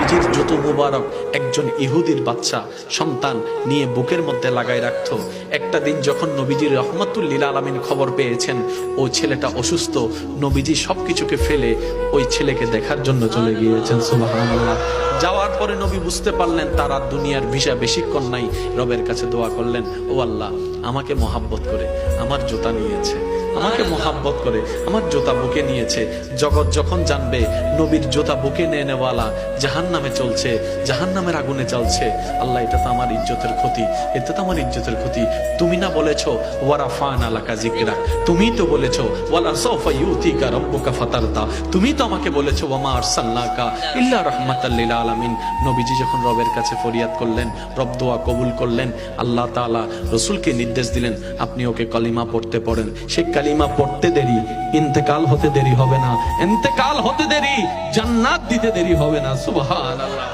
নবীজির জুতো মুবারক একজন ইহুদির বাচ্চা সন্তান নিয়ে বুকের মধ্যে লাগাই রাখতো। একটা দিন যখন নবীজির রহমাতুল লিল আলামিন খবর পেয়েছেন ও ছেলেটা অসুস্থ, নবীজি সবকিছুকে ফেলে ওই ছেলেকে দেখার জন্য চলে গিয়েছেন। সুবহানাল্লাহ। যাওয়ার পরে নবী বুঝতে পারলেন তার আর দুনিয়ার ভিসা বেশিক্ষণ নাই। রবের কাছে দোয়া করলেন, ও আল্লাহ, আমাকে মহাব্বত করে আমার জুতা নিয়েছে, আমাকে মহাব্বত করে আমার জুতা বুকে নিয়েছে। জগৎ যখন জানবে নবীর জুতা বুকে নিয়ে নেওয়ালা জাহান্নামে চলছে, জাহান্নামের আগুনে জ্বলছে, আল্লাহ, এটা তো আমার ইজ্জতের ক্ষতি, এটা তো আমার ইজ্জতের ক্ষতি। তুমি না বলেছো ওয়ারাফানা লাকা যিকরা, তুমি তো বলেছো ওয়ালা সাওফা ইউতিকা রাব্বুকা ফাতারদা, তুমি তো আমাকে বলেছো ওয়ামা আরসালনাকা ইল্লা রাহমাতাল লিল আলামিন। নবীজি যখন রবের কাছে ফরিয়াদ করলেন, রব দোয়া কবুল করলেন। আল্লাহ তাআলা রাসূলকে নির্দেশ দিলেন, আপনি ওকে কালিমা পড়তে পড়েন। সে কালিমা পড়তে দেরি, ইন্তেকাল হতে দেরি হবে না, ইন্তেকাল হতে দেরি, জান্নাত দিতে দেরি হবে না। সুবহানাল্লাহ।